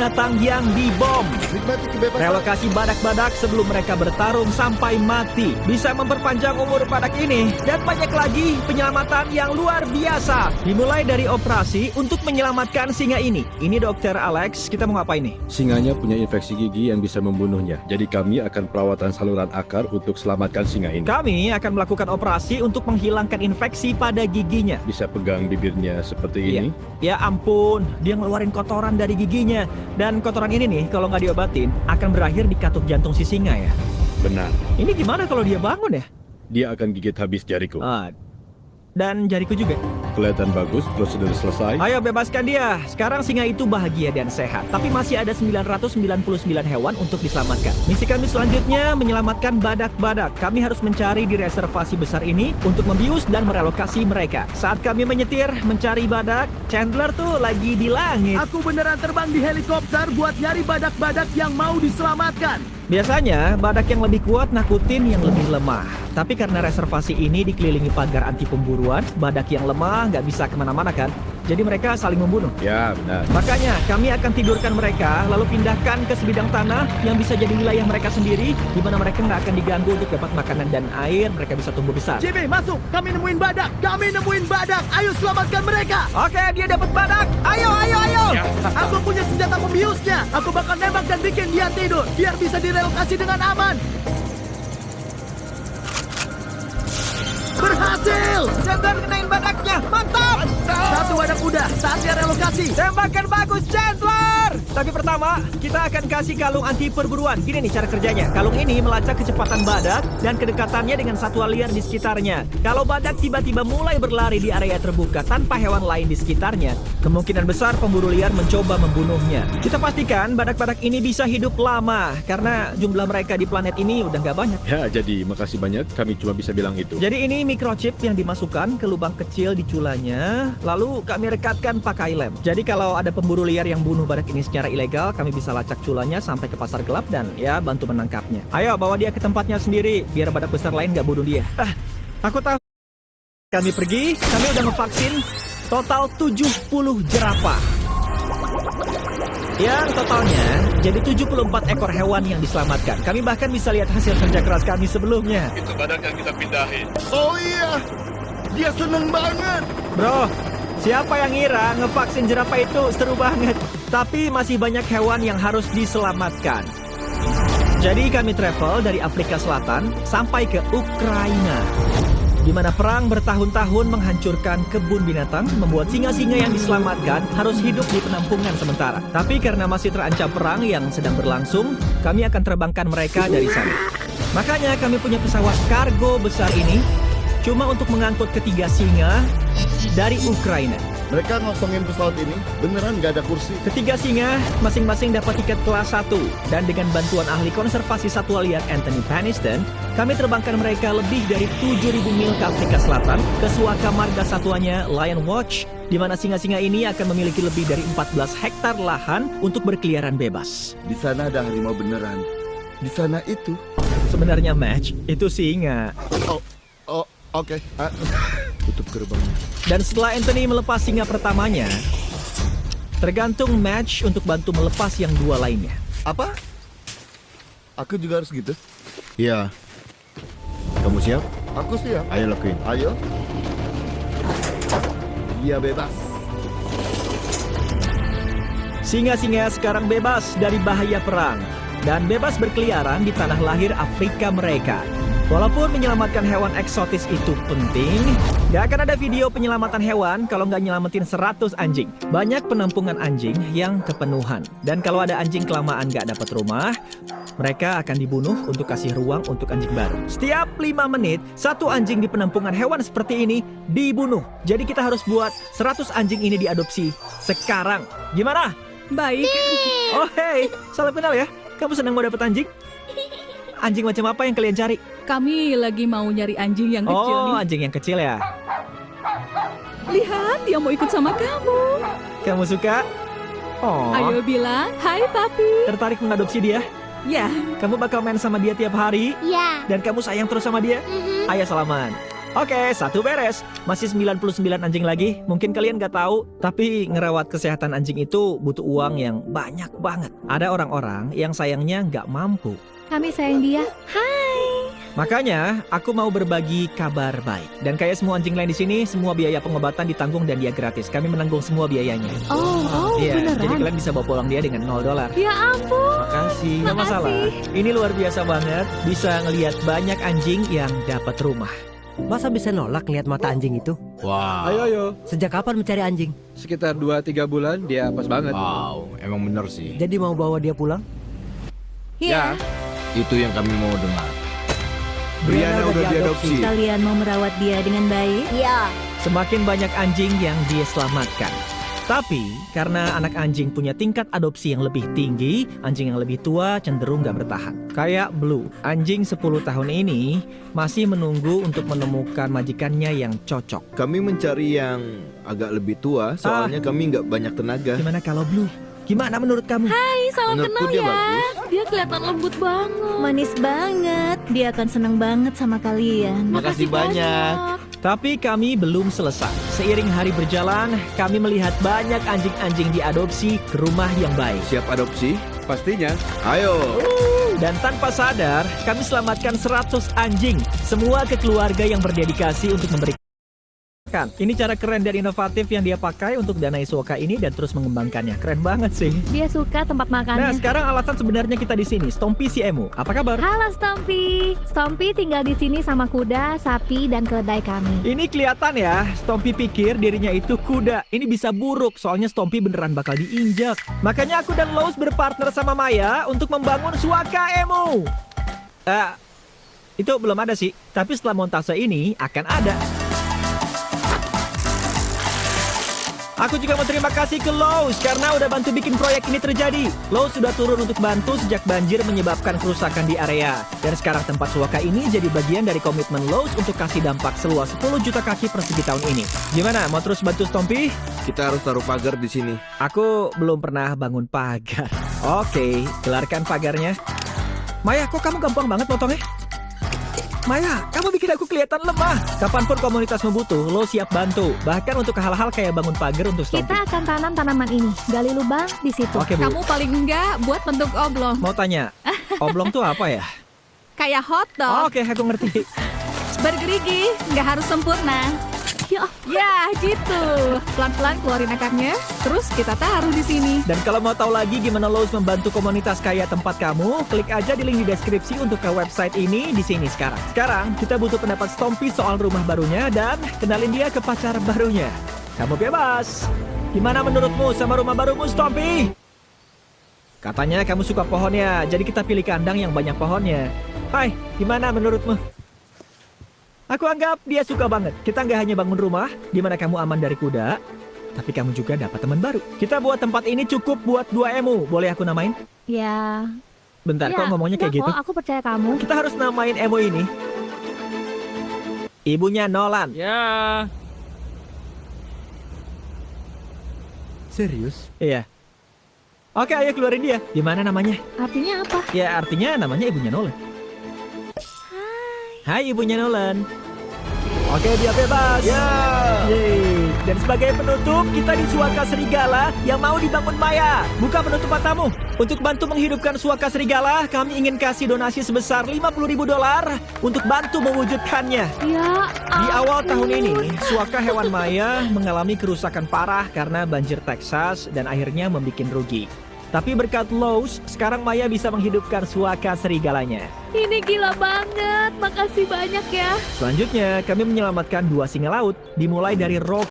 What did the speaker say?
binatang yang dibom. Nikmati kebebasan. Relokasi badak-badak sebelum mereka bertarung sampai mati bisa memperpanjang umur badak ini. Dan banyak lagi penyelamatan yang luar biasa. Dimulai dari operasi untuk menyelamatkan singa ini. Ini Dokter Alex, kita mau ngapain nih? Singanya punya infeksi gigi yang bisa membunuhnya. Jadi kami akan perawatan saluran akar untuk selamatkan singa ini. Kami akan melakukan operasi untuk menghilangkan infeksi pada giginya. Bisa pegang bibirnya seperti ini. Ya ampun, dia ngeluarin kotoran dari giginya. Dan kotoran ini nih, kalau nggak diobatin, akan berakhir di katup jantung si singa ya. Benar. Ini gimana kalau dia bangun ya? Dia akan gigit habis jariku. Dan jariku juga. Kelihatan bagus, prosedur selesai. Ayo bebaskan dia. Sekarang singa itu bahagia dan sehat. Tapi masih ada 999 hewan untuk diselamatkan. Misi kami selanjutnya menyelamatkan badak-badak. Kami harus mencari di reservasi besar ini untuk membius dan merelokasi mereka. Saat kami menyetir mencari badak, Chandler tuh lagi di langit. Aku beneran terbang di helikopter buat nyari badak-badak yang mau diselamatkan. Biasanya, badak yang lebih kuat nakutin yang lebih lemah. Tapi karena reservasi ini dikelilingi pagar anti pemburuan, badak yang lemah nggak bisa kemana-mana kan? Jadi mereka saling membunuh. Ya, benar. Makanya kami akan tidurkan mereka, lalu pindahkan ke sebidang tanah yang bisa jadi wilayah mereka sendiri, di mana mereka nggak akan diganggu untuk dapat makanan dan air, mereka bisa tumbuh besar. JB, masuk! Kami nemuin badak! Kami nemuin badak! Ayo selamatkan mereka! Oke, dia dapat badak. Ayo, ayo, ayo! Aku punya senjata pembiusnya! Aku bakal nembak dan bikin dia tidur, biar bisa direlokasi dengan aman! Berhasil! Chandler kenain badaknya, mantap! Satu badak udah, saatnya relokasi! Tembakan bagus, Chandler! Tapi pertama, kita akan kasih kalung anti perburuan. Gini nih cara kerjanya. Kalung ini melacak kecepatan badak dan kedekatannya dengan satwa liar di sekitarnya. Kalau badak tiba-tiba mulai berlari di area terbuka tanpa hewan lain di sekitarnya, kemungkinan besar pemburu liar mencoba membunuhnya. Kita pastikan badak-badak ini bisa hidup lama, karena jumlah mereka di planet ini udah nggak banyak. Ya, jadi makasih banyak. Kami cuma bisa bilang itu. Jadi ini microchip yang dimasukkan ke lubang kecil di culanya, lalu kami rekatkan pakai lem. Jadi kalau ada pemburu liar yang bunuh badak ini secara ilegal, kami bisa lacak culanya sampai ke pasar gelap dan ya bantu menangkapnya. Ayo bawa dia ke tempatnya sendiri, biar badak besar lain nggak bunuh dia. Aku tahu. Kami pergi, kami udah ngevaksin total 70 jerapah. Yang totalnya jadi 74 ekor hewan yang diselamatkan. Kami bahkan bisa lihat hasil kerja keras kami sebelumnya. Itu badak yang kita pindahin. Oh iya, dia seneng banget. Bro, siapa yang ngira ngevaksin jerapah itu seru banget? Tapi masih banyak hewan yang harus diselamatkan. Jadi kami travel dari Afrika Selatan sampai ke Ukraina, di mana perang bertahun-tahun menghancurkan kebun binatang, membuat singa-singa yang diselamatkan harus hidup di penampungan sementara. Tapi karena masih terancam perang yang sedang berlangsung, kami akan terbangkan mereka dari sana. Makanya kami punya pesawat kargo besar ini cuma untuk mengangkut ketiga singa dari Ukraina. Mereka ngosongin pesawat ini, beneran gak ada kursi. Ketiga singa masing-masing dapat tiket kelas 1. Dan dengan bantuan ahli konservasi satwa liar Anthony Paniston, kami terbangkan mereka lebih dari 7.000 mil ke Afrika Selatan, ke suaka marga satwanya Lion Watch, di mana singa-singa ini akan memiliki lebih dari 14 hektar lahan untuk berkeliaran bebas. Di sana ada harimau beneran. Di sana itu. Sebenarnya Match, itu singa. Oh, oke. Tutup gerbangnya. Dan setelah Anthony melepas singa pertamanya, tergantung Match untuk bantu melepas yang dua lainnya. Apa? Aku juga harus gitu? Iya. Kamu siap? Aku siap. Ayo lakuin. Ayo. Dia bebas. Singa-singa sekarang bebas dari bahaya perang dan bebas berkeliaran di tanah lahir Afrika mereka. Walaupun menyelamatkan hewan eksotis itu penting, gak akan ada video penyelamatan hewan kalau nggak nyelamatin 100 anjing. Banyak penampungan anjing yang kepenuhan. Dan kalau ada anjing kelamaan gak dapat rumah, mereka akan dibunuh untuk kasih ruang untuk anjing baru. Setiap 5 menit, satu anjing di penampungan hewan seperti ini dibunuh. Jadi kita harus buat 100 anjing ini diadopsi sekarang. Gimana? Baik. Oh hey, salam kenal ya. Kamu senang mau dapet anjing? Anjing macam apa yang kalian cari? Kami lagi mau nyari anjing yang kecil Oh, nih. anjing yang kecil ya. Lihat, dia mau ikut sama kamu. Kamu suka? Oh, Ayo bilang, hai papi. tertarik mengadopsi dia? Ya, Kamu bakal main sama dia tiap hari? Ya. Dan kamu sayang terus sama dia? Ayo salaman. Oke, satu beres. Masih 99 anjing lagi. Mungkin kalian gak tahu, tapi ngerawat kesehatan anjing itu butuh uang yang banyak banget. Ada orang-orang yang sayangnya nggak mampu. Kami sayang dia. Hai. Makanya, aku mau berbagi kabar baik. Dan kayak semua anjing lain di sini, semua biaya pengobatan ditanggung dan dia gratis. Kami menanggung semua biayanya. Oh, Iya, beneran? jadi kalian bisa bawa pulang dia dengan $0. Ya ampun. Makasih. Nggak masalah. Ini luar biasa banget. Bisa ngelihat banyak anjing yang dapat rumah. Masa bisa nolak lihat mata anjing itu? Wow. Ayo. Sejak kapan mencari anjing? Sekitar 2-3 bulan dia pas banget. Wow, emang bener sih. Jadi mau bawa dia pulang? Iya. Itu yang kami mau dengar. Brianna udah diadopsi. Kalian mau merawat dia dengan baik? Iya. Semakin banyak anjing yang dia selamatkan. Tapi, karena anak anjing punya tingkat adopsi yang lebih tinggi, anjing yang lebih tua cenderung gak bertahan. Kayak Blue, anjing 10 tahun ini masih menunggu untuk menemukan majikannya yang cocok. Kami mencari yang agak lebih tua, soalnya kami nggak banyak tenaga. Gimana kalau Blue? Gimana menurut kamu? Hai, salam Menurutku kenal dia ya. bagus. Dia kelihatan lembut banget. Manis banget. Dia akan seneng banget sama kalian. Makasih banyak. Tapi kami belum selesai. Seiring hari berjalan, kami melihat banyak anjing-anjing diadopsi ke rumah yang baik. Siap adopsi? Pastinya. Ayo. Dan tanpa sadar, kami selamatkan 100 anjing. Semua ke keluarga yang berdedikasi untuk memberikan. Ini cara keren dan inovatif yang dia pakai untuk danai Suaka ini dan terus mengembangkannya. Keren banget sih. Dia suka tempat Nah, makannya. sekarang alasan sebenarnya kita di sini. Stompy si Emu. Apa kabar? Halo Stompy. Stompy tinggal di sini sama kuda, sapi, dan keledai kami. Ini kelihatan ya, Stompy pikir dirinya itu kuda. Ini bisa buruk, soalnya Stompy beneran bakal diinjak. Makanya aku dan Lowe's berpartner sama Maya untuk membangun Suaka Emu. Itu belum ada sih, tapi setelah montase ini akan ada. Aku juga mau terima kasih ke Lowe's karena udah bantu bikin proyek ini terjadi. Lowe's sudah turun untuk bantu sejak banjir menyebabkan kerusakan di area. Dan sekarang tempat Suaka ini jadi bagian dari komitmen Lowe's untuk kasih dampak seluas 10 juta kaki persegi tahun ini. Gimana, mau terus bantu Stompy? Kita harus taruh pagar di sini. Aku belum pernah bangun pagar. Oke, gelarkan pagarnya. Maya, kok kamu gampang banget potongnya? Maya, kamu bikin aku kelihatan lemah. Kapanpun komunitas membutuh, lo siap bantu. Bahkan untuk hal-hal kayak bangun pagar untuk Stompy. Kita akan tanam tanaman ini. Gali lubang di situ. Oke, Bu. Kamu paling enggak buat bentuk oblong. Mau tanya, oblong tuh apa ya? Kayak hotdog. Oke, aku ngerti. Bergerigi, nggak harus sempurna. Ya, gitu. Pelan-pelan keluarin akarnya, terus kita taruh di sini. Dan kalau mau tahu lagi gimana Lowe's membantu komunitas kayak tempat kamu, klik aja di link di deskripsi untuk ke website ini di sini sekarang. Sekarang kita butuh pendapat Stompy soal rumah barunya dan kenalin dia ke pacar barunya. Kamu bebas. Gimana menurutmu sama rumah barumu, Stompy? Katanya kamu suka pohonnya, jadi kita pilih kandang yang banyak pohonnya. Hai, gimana menurutmu? Aku anggap dia suka banget. Kita nggak hanya bangun rumah, di mana kamu aman dari kuda, tapi kamu juga dapat teman baru. Kita buat tempat ini cukup buat 2 emu. Boleh aku namain? Ya. Bentar, Ya, kok ngomongnya kayak enggak gitu? kok, aku percaya kamu. Kita harus namain emu ini ibunya Nolan. Ya. Serius? Iya. Oke, ayo keluarin dia. Gimana namanya? Artinya apa? Ya, artinya namanya ibunya Nolan. Hai ibunya Nolan. Oke, dia bebas. Ya. Yeay. Dan sebagai penutup, kita di Suaka Serigala yang mau dibangun Maya. Buka penutup matamu. Untuk bantu menghidupkan Suaka Serigala, kami ingin kasih donasi sebesar $50.000 untuk bantu mewujudkannya. Ya. Di awal ampun. tahun ini, Suaka hewan Maya mengalami kerusakan parah karena banjir Texas dan akhirnya membuat rugi. Tapi berkat Lowe's, sekarang Maya bisa menghidupkan Suaka Serigalanya. Ini gila banget. Makasih banyak ya. Selanjutnya, kami menyelamatkan 2 singa laut, dimulai dari Rock